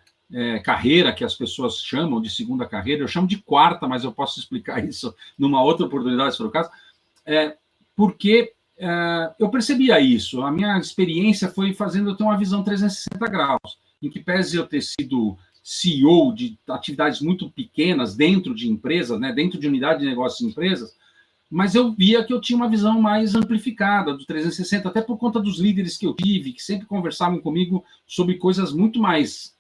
carreira, que as pessoas chamam de segunda carreira, eu chamo de quarta, mas eu posso explicar isso numa outra oportunidade, se for o caso, porque eu percebia isso, a minha experiência foi fazendo eu ter uma visão 360 graus, em que pese eu ter sido CEO de atividades muito pequenas dentro de empresas, né, dentro de unidade de negócios de empresas, mas eu via que eu tinha uma visão mais amplificada do 360, até por conta dos líderes que eu tive, que sempre conversavam comigo sobre coisas muito mais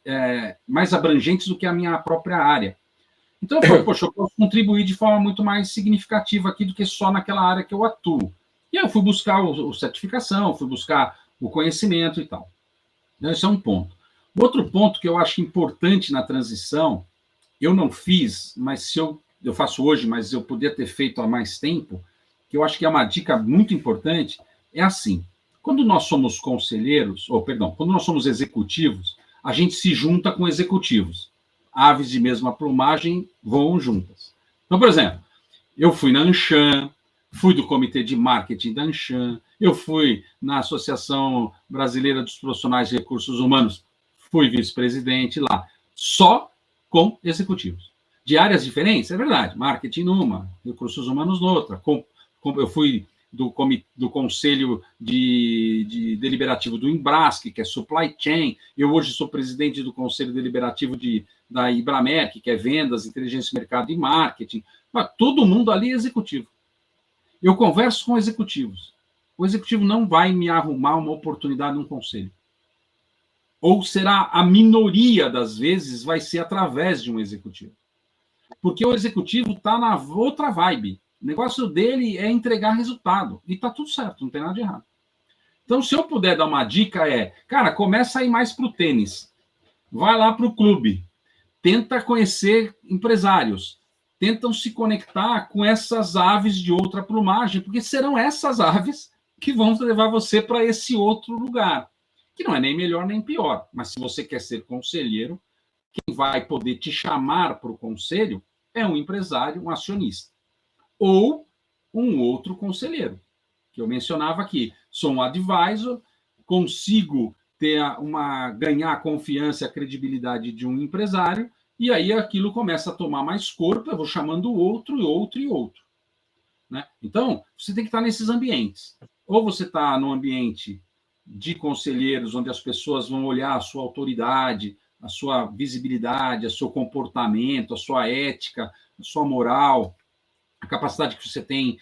abrangentes do que a minha própria área. Então, eu falei, poxa, eu posso contribuir de forma muito mais significativa aqui do que só naquela área que eu atuo. E aí eu fui buscar a certificação, fui buscar o conhecimento e tal. Então, esse é um ponto. Outro ponto que eu acho importante na transição, eu não fiz, mas eu faço hoje, mas eu podia ter feito há mais tempo, que eu acho que é uma dica muito importante, é assim, quando nós somos conselheiros, quando nós somos executivos, a gente se junta com executivos. Aves de mesma plumagem voam juntas. Então, por exemplo, eu fui na Anshan, fui do comitê de marketing da Anshan, eu fui na Associação Brasileira dos Profissionais de Recursos Humanos, fui vice-presidente lá. Só com executivos. De áreas diferentes, é verdade, marketing numa, recursos humanos noutra. Eu fui do conselho deliberativo do Embrasc, que é supply chain. Eu hoje sou presidente do conselho deliberativo da Ibramerc, que é vendas, inteligência de mercado e marketing. Todo mundo ali é executivo. Eu converso com executivos. O executivo não vai me arrumar uma oportunidade num conselho. Ou será a minoria das vezes vai ser através de um executivo. Porque o executivo está na outra vibe. O negócio dele é entregar resultado. E está tudo certo, não tem nada de errado. Então, se eu puder dar uma dica, cara, começa a ir mais para o tênis. Vai lá para o clube. Tenta conhecer empresários. Tentam se conectar com essas aves de outra plumagem, porque serão essas aves que vão levar você para esse outro lugar, que não é nem melhor nem pior. Mas se você quer ser conselheiro, quem vai poder te chamar para o conselho é um empresário, um acionista. Ou um outro conselheiro, que eu mencionava aqui. Sou um advisor, consigo ganhar a confiança e a credibilidade de um empresário, e aí aquilo começa a tomar mais corpo, eu vou chamando outro, e outro, e outro. Né? Então, você tem que estar nesses ambientes. Ou você está no ambiente de conselheiros, onde as pessoas vão olhar a sua autoridade, a sua visibilidade, o seu comportamento, a sua ética, a sua moral, a capacidade que você tem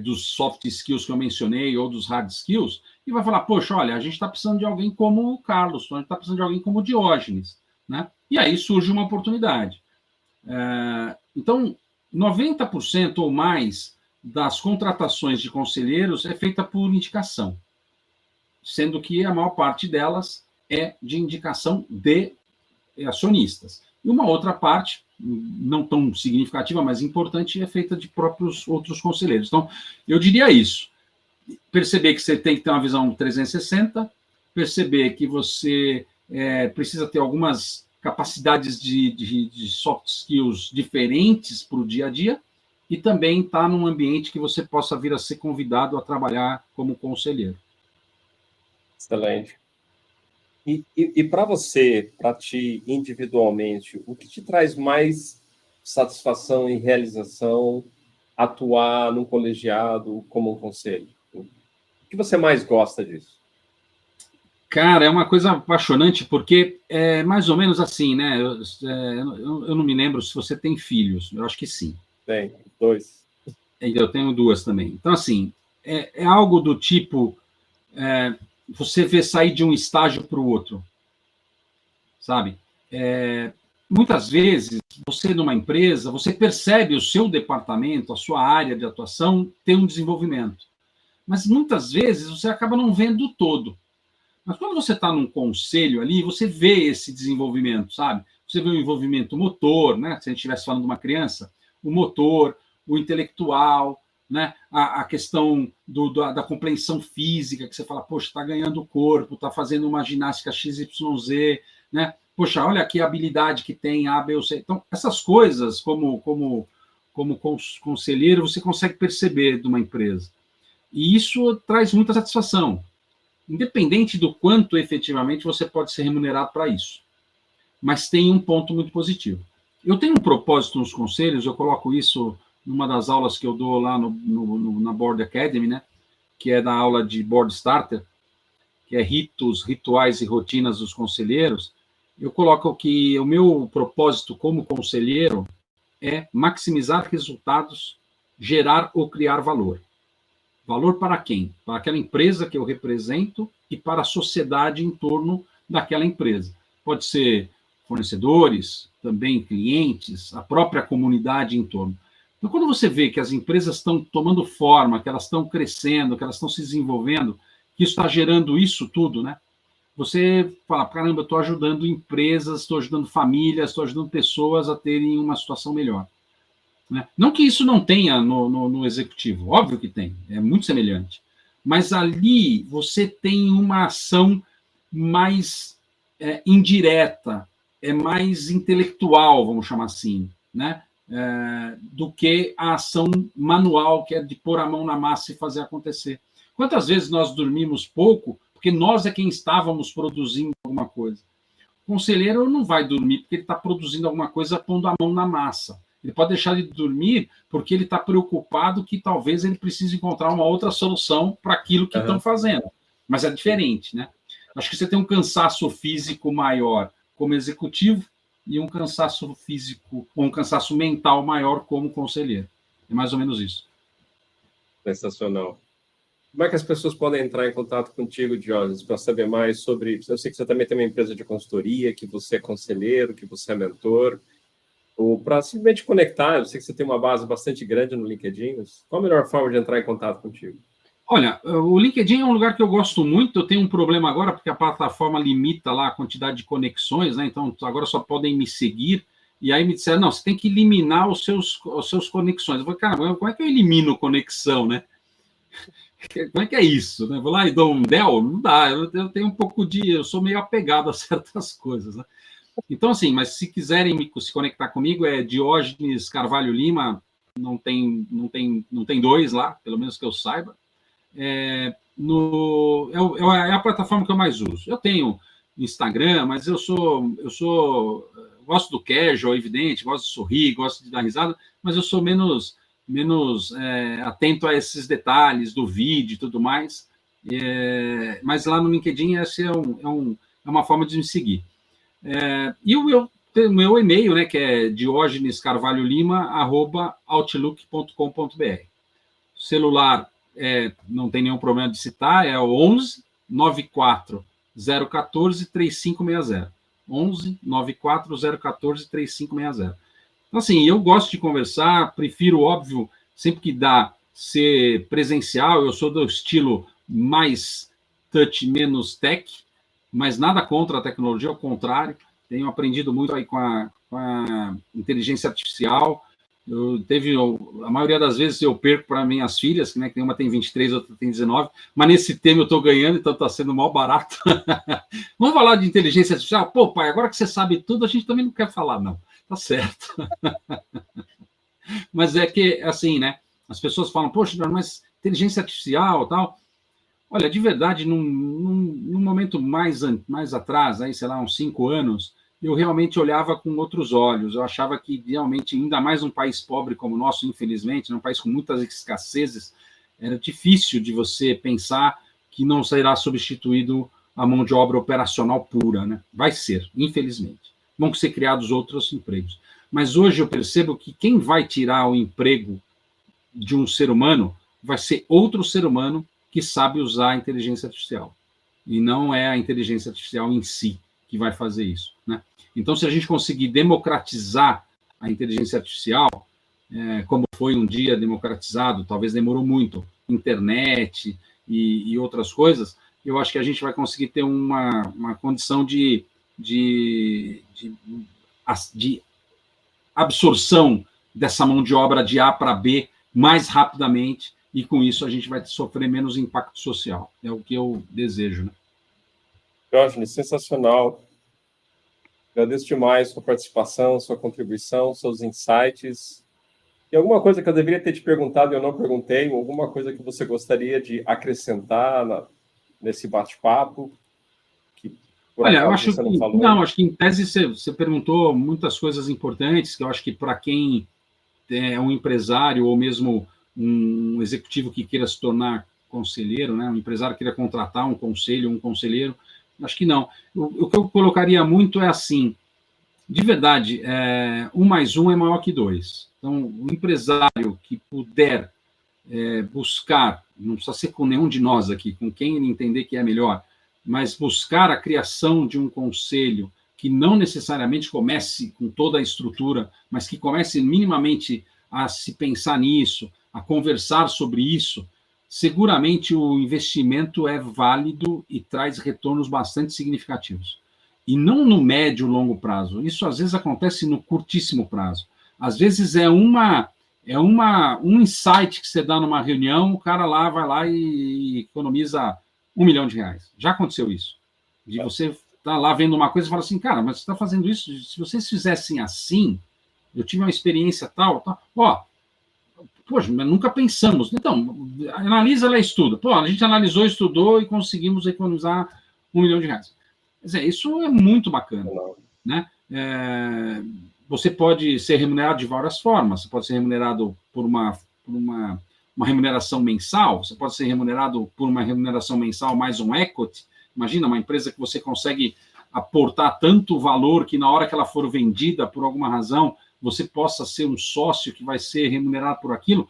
dos soft skills que eu mencionei ou dos hard skills, e vai falar, poxa, olha, a gente está precisando de alguém como o Carlos, a gente está precisando de alguém como o Diógenes, né? E aí surge uma oportunidade. Então, 90% ou mais das contratações de conselheiros é feita por indicação, sendo que a maior parte delas é de indicação de acionistas. E uma outra parte, não tão significativa, mas importante, é feita de próprios outros conselheiros. Então, eu diria isso. Perceber que você tem que ter uma visão 360, perceber que você precisa ter algumas capacidades de soft skills diferentes para o dia a dia, e também estar num ambiente que você possa vir a ser convidado a trabalhar como conselheiro. Excelente. E para você, para ti individualmente, o que te traz mais satisfação e realização atuar num colegiado como um conselho? O que você mais gosta disso? Cara, é uma coisa apaixonante, porque é mais ou menos assim, né? Eu não me lembro se você tem filhos, eu acho que sim. Tem, 2. Eu tenho 2 também. Então, assim, é algo do tipo, você vê sair de um estágio para o outro, sabe? Muitas vezes, você numa empresa, você percebe o seu departamento, a sua área de atuação ter um desenvolvimento. Mas muitas vezes você acaba não vendo todo. Mas quando você está num conselho ali, você vê esse desenvolvimento, sabe? Você vê o envolvimento motor, né? Se a gente estivesse falando de uma criança, o motor, o intelectual, né? A questão da compreensão física, que você fala, poxa, está ganhando corpo, está fazendo uma ginástica XYZ, né? Poxa, olha aqui a habilidade que tem, A, B ou C. Então, essas coisas, como conselheiro, você consegue perceber de uma empresa. E isso traz muita satisfação, independente do quanto efetivamente você pode ser remunerado para isso. Mas tem um ponto muito positivo. Eu tenho um propósito nos conselhos, eu coloco isso numa das aulas que eu dou lá na Board Academy, né? Que é da aula de Board Starter, que é ritos, rituais e rotinas dos conselheiros. Eu coloco que o meu propósito como conselheiro é maximizar resultados, gerar ou criar valor. Valor para quem? Para aquela empresa que eu represento e para a sociedade em torno daquela empresa. Pode ser fornecedores, também clientes, a própria comunidade em torno. Então, quando você vê que as empresas estão tomando forma, que elas estão crescendo, que elas estão se desenvolvendo, que isso está gerando isso tudo, né? Você fala, caramba, eu estou ajudando empresas, estou ajudando famílias, estou ajudando pessoas a terem uma situação melhor. Né? Não que isso não tenha no executivo, óbvio que tem, é muito semelhante. Mas ali você tem uma ação mais indireta, é mais intelectual, vamos chamar assim, né? Do que a ação manual, que é de pôr a mão na massa e fazer acontecer. Quantas vezes nós dormimos pouco porque nós é quem estávamos produzindo alguma coisa? O conselheiro não vai dormir porque ele está produzindo alguma coisa pondo a mão na massa. Ele pode deixar de dormir porque ele está preocupado que talvez ele precise encontrar uma outra solução para aquilo que estão fazendo. Mas é diferente, né? Acho que você tem um cansaço físico maior como executivo e um cansaço físico, ou um cansaço mental maior como conselheiro. É mais ou menos isso. Sensacional. Como é que as pessoas podem entrar em contato contigo, Diógenes, para saber mais sobre... Eu sei que você também tem uma empresa de consultoria, que você é conselheiro, que você é mentor, ou para simplesmente conectar. Eu sei que você tem uma base bastante grande no LinkedIn. Qual a melhor forma de entrar em contato contigo? Olha, o LinkedIn é um lugar que eu gosto muito. Eu tenho um problema agora, porque a plataforma limita lá a quantidade de conexões, né? Então, agora só podem me seguir. E aí me disseram, não, você tem que eliminar os seus conexões. Eu falei, cara, como é que eu elimino conexão, né? Como é que é isso? Né? Vou lá e dou um del? Não dá, eu tenho um pouco de... Eu sou meio apegado a certas coisas, né? Então, assim, mas se quiserem se conectar comigo, é Diógenes Carvalho Lima, não tem dois lá, pelo menos que eu saiba. É a plataforma que eu mais uso. Eu tenho Instagram, mas eu gosto do casual, evidente, gosto de sorrir, gosto de dar risada, mas eu sou menos atento a esses detalhes do vídeo e tudo mais. Mas lá no LinkedIn essa é uma forma de me seguir. E o meu e-mail, né, que é diogenescarvalholima@outlook.com.br. Celular, não tem nenhum problema de citar, é o 11 94 014 3560. 11 94 014 3560. Então, assim, eu gosto de conversar, prefiro, óbvio, sempre que dá, ser presencial. Eu sou do estilo mais touch, menos tech, mas nada contra a tecnologia, ao contrário. Tenho aprendido muito aí com a inteligência artificial. A maioria das vezes eu perco para minhas filhas, né, que uma tem 23, outra tem 19, mas nesse tema eu estou ganhando, então está sendo mal barato. Vamos falar de inteligência artificial? Pô, pai, agora que você sabe tudo, a gente também não quer falar, não. Tá certo. Mas é que, assim, né, as pessoas falam, poxa, mas inteligência artificial e tal... Olha, de verdade, num momento mais atrás, aí, sei lá, uns 5 anos, eu realmente olhava com outros olhos. Eu achava que, realmente, ainda mais um país pobre como o nosso, infelizmente, num país com muitas escassezes, era difícil de você pensar que não será substituído a mão de obra operacional pura, né? Vai ser, infelizmente. Vão ser criados outros empregos. Mas hoje eu percebo que quem vai tirar o emprego de um ser humano vai ser outro ser humano que sabe usar a inteligência artificial. E não é a inteligência artificial em si que vai fazer isso, né? Então, se a gente conseguir democratizar a inteligência artificial, como foi um dia democratizado, talvez demorou muito, internet e outras coisas, eu acho que a gente vai conseguir ter uma condição de absorção dessa mão de obra de A para B mais rapidamente, e com isso a gente vai sofrer menos impacto social. É o que eu desejo, né? Diógenes, sensacional. Agradeço demais sua participação, sua contribuição, seus insights. E alguma coisa que eu deveria ter te perguntado e eu não perguntei, ou alguma coisa que você gostaria de acrescentar nesse bate-papo? Olha, eu acho que não, acho que em tese você perguntou muitas coisas importantes, que eu acho que para quem é um empresário ou mesmo um executivo que queira se tornar conselheiro, né, um empresário que queira contratar um conselho, um conselheiro, acho que não. O que eu colocaria muito é assim, de verdade, 1 mais 1 é maior que 2. Então, o empresário que puder buscar, não precisa ser com nenhum de nós aqui, com quem ele entender que é melhor, mas buscar a criação de um conselho que não necessariamente comece com toda a estrutura, mas que comece minimamente a se pensar nisso, a conversar sobre isso, seguramente o investimento é válido e traz retornos bastante significativos. E não no médio e longo prazo. Isso, às vezes, acontece no curtíssimo prazo. Às vezes, um insight que você dá numa reunião, o cara lá vai lá e economiza R$1 milhão. Já aconteceu isso. De você estar lá vendo uma coisa e falar assim, cara, mas você está fazendo isso, se vocês fizessem assim, eu tive uma experiência tal, poxa, mas nunca pensamos. Então, analisa lá e estuda. Pô, a gente analisou, estudou e conseguimos economizar R$1 milhão. Quer dizer, isso é muito bacana, né? Você pode ser remunerado de várias formas. Você pode ser remunerado por uma remuneração mensal, você pode ser remunerado por uma remuneração mensal mais um equity. Imagina uma empresa que você consegue aportar tanto valor que na hora que ela for vendida, por alguma razão, você possa ser um sócio que vai ser remunerado por aquilo.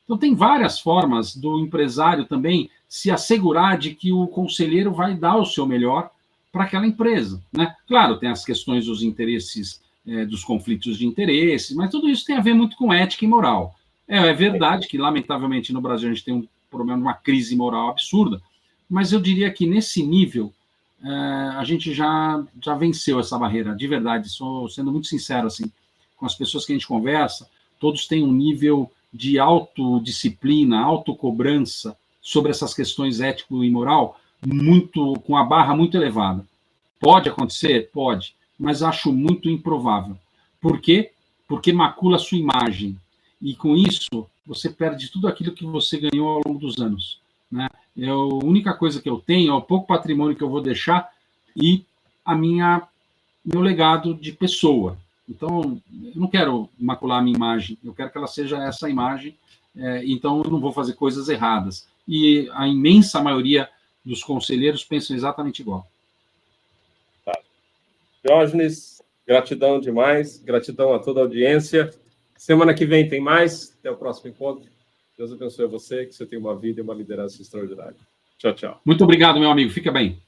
Então, tem várias formas do empresário também se assegurar de que o conselheiro vai dar o seu melhor para aquela empresa, né? Claro, tem as questões dos interesses, dos conflitos de interesse, mas tudo isso tem a ver muito com ética e moral. É verdade que, lamentavelmente, no Brasil a gente tem um problema, uma crise moral absurda, mas eu diria que nesse nível a gente já venceu essa barreira, de verdade. Estou sendo muito sincero assim, com as pessoas que a gente conversa, todos têm um nível de autodisciplina, autocobrança sobre essas questões ético e moral, com a barra muito elevada. Pode acontecer? Pode, mas acho muito improvável. Por quê? Porque macula a sua imagem. E com isso, você perde tudo aquilo que você ganhou ao longo dos anos, né? A única coisa que eu tenho é o pouco patrimônio que eu vou deixar e meu legado de pessoa. Então, eu não quero macular a minha imagem, eu quero que ela seja essa imagem, então eu não vou fazer coisas erradas. E a imensa maioria dos conselheiros pensam exatamente igual. Tá. Diógenes, gratidão demais, gratidão a toda a audiência. Semana que vem tem mais, até o próximo encontro. Deus abençoe você, que você tenha uma vida e uma liderança extraordinária. Tchau, tchau. Muito obrigado, meu amigo, fica bem.